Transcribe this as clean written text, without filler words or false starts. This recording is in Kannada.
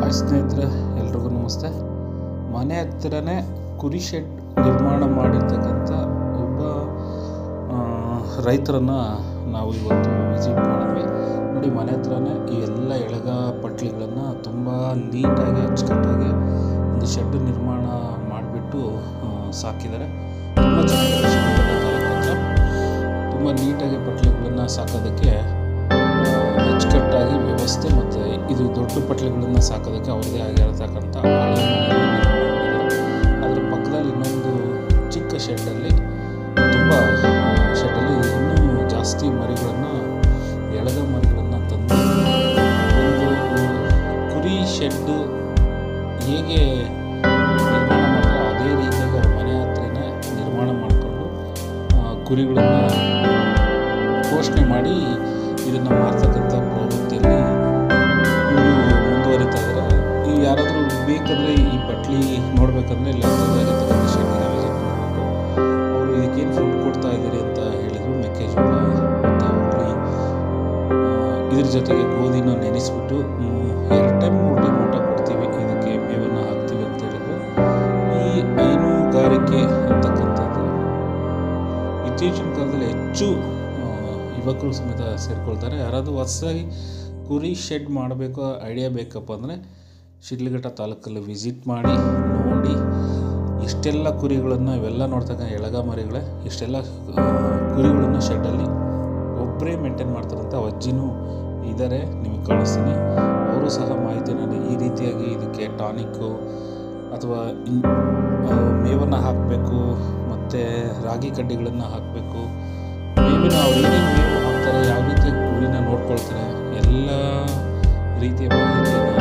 ಹಾಯ್ ಸ್ನೇಹಿತರೆ, ಎಲ್ರಿಗೂ ನಮಸ್ತೆ. ಮನೆ ಹತ್ತಿರನೇ ಕುರಿ ಶೆಡ್ ನಿರ್ಮಾಣ ಮಾಡಿರ್ತಕ್ಕಂಥ ಒಬ್ಬ ರೈತರನ್ನು ನಾವು ಇವತ್ತು ವಿಸಿಟ್ ಮಾಡಿದ್ವಿ. ನೋಡಿ, ಮನೆ ಹತ್ರನೇ ಈ ಎಲ್ಲ ಎಳಗ ಪಟ್ಲಿಗಳನ್ನು ತುಂಬ ನೀಟಾಗಿ ಅಚ್ಚುಕಟ್ಟಾಗಿ ಒಂದು ಶೆಡ್ ನಿರ್ಮಾಣ ಮಾಡಿಬಿಟ್ಟು ಸಾಕಿದ್ದಾರೆ. ತುಂಬ ಚೆನ್ನಾಗಿದೆ. ತುಂಬ ನೀಟಾಗಿ ಪಟ್ಲಿಗಳನ್ನು ಸಾಕೋದಕ್ಕೆ ಅಚ್ಚುಕಟ್ಟಾಗಿ ವ್ಯವಸ್ಥೆ, ಮತ್ತು ಇದು ದೊಡ್ಡ ಪಟ್ಲಿಗಳನ್ನು ಸಾಕೋದಕ್ಕೆ ಅವ್ರದ್ದೇ ಆಗಿರತಕ್ಕಂಥ ಹಳೆ ಅದರ ಪಕ್ಕದಲ್ಲಿ ಇನ್ನೊಂದು ಚಿಕ್ಕ ಶೆಡ್ಡಲ್ಲಿ ಇನ್ನೂ ಜಾಸ್ತಿ ಮರಿಗಳನ್ನು, ಎಳಗ ಮರಿಗಳನ್ನು ತಂದು ಒಂದು ಕುರಿ ಶೆಡ್ಡು ಹೇಗೆ ನಿರ್ಮಾಣ ಮಾಡ್ತಾರೆ ಅದೇ ರೀತಿಯಾಗಿ ಅವ್ರ ಮನೆ ಹತ್ರನೇ ನಿರ್ಮಾಣ ಮಾಡಿಕೊಂಡು ಕುರಿಗಳನ್ನು ಪೋಷಣೆ ಮಾಡಿ ಇದನ್ನು ಮಾರ್ತಕ್ಕಂಥ ಪ್ರವೃತ್ತಿಯಲ್ಲಿ ಇವರು ಮುಂದುವರಿತಾ ಇದ್ದಾರೆ. ನೀವು ಯಾರಾದರೂ ಬೇಕಂದರೆ ಈ ಪಟ್ಲಿ ನೋಡಬೇಕಂದ್ರೆ ಲೈಬ್ರರಿಯಾಗಿರ್ತಕ್ಕಂಥ ಶೆಡ್ಡಿಗೆ ವಿಸಿಟ್ ಮಾಡಿಬಿಟ್ಟು ಅವರು ಇದಕ್ಕೇನು ಫುಡ್ ಕೊಡ್ತಾ ಇದ್ದೀರಿ ಅಂತ ಹೇಳಿದ್ರು. ಮೆಕ್ಕೆಜೋಳ ಮತ್ತು ಹುಳಿ, ಇದ್ರ ಜೊತೆಗೆ ಗೋಧಿನ ನೆನೆಸ್ಬಿಟ್ಟು 2 ಟೈಮ್ 3 ಟೈಮ್ ಊಟ ಕೊಡ್ತೀವಿ, ಇದಕ್ಕೆ ಮೇವನ್ನು ಹಾಕ್ತೀವಿ ಅಂತ ಹೇಳಿದ್ರು. ಈ ಹೈನುಗಾರಿಕೆ ಅಂತಕ್ಕಂಥದ್ದು ಇತ್ತೀಚಿನ ಕಾಲದಲ್ಲಿ ಹೆಚ್ಚು ಯುವಕರು ಸಮೇತ ಸೇರಿಕೊಳ್ತಾರೆ. ಯಾರಾದರೂ ಹೊಸದಾಗಿ ಕುರಿ ಶೆಡ್ ಮಾಡಬೇಕು ಐಡಿಯಾ ಬೇಕಪ್ಪ ಅಂದರೆ ಶಿಡ್ಲಘಟ್ಟ ತಾಲೂಕಲ್ಲಿ ವಿಸಿಟ್ ಮಾಡಿ ನೋಡಿ ಇಷ್ಟೆಲ್ಲ ಕುರಿಗಳನ್ನು, ಇವೆಲ್ಲ ನೋಡ್ತಕ್ಕಂಥ ಎಳಗ ಮರಿಗಳೇ, ಇಷ್ಟೆಲ್ಲ ಕುರಿಗಳನ್ನು ಶೆಡ್ಡಲ್ಲಿ ಒಬ್ಬರೇ ಮೇಂಟೈನ್ ಮಾಡ್ತಾರಂಥ ಅಜ್ಜಿನೂ ಇದ್ದಾರೆ. ನಿಮಗೆ ಕಳಿಸ್ತೀನಿ. ಅವರು ಸಹ ಮಾಹಿತಿನ ಈ ರೀತಿಯಾಗಿ ಇದಕ್ಕೆ ಟಾನಿಕ್ಕು ಅಥವಾ ಮೇವನ್ನು ಹಾಕಬೇಕು, ಮತ್ತು ರಾಗಿ ಕಡ್ಡಿಗಳನ್ನು ಹಾಕಬೇಕು, ಮೇವಿನ ಅವ್ರು ಏನೇನು ಮೇವು ಹಾಕ್ತಾರೆ, ಯಾವ ರೀತಿ ಕುರಿನ ನೋಡ್ಕೊಳ್ತಾರೆ, ಎಲ್ಲ ರೀತಿಯ ಮಾಹಿತಿಯನ್ನು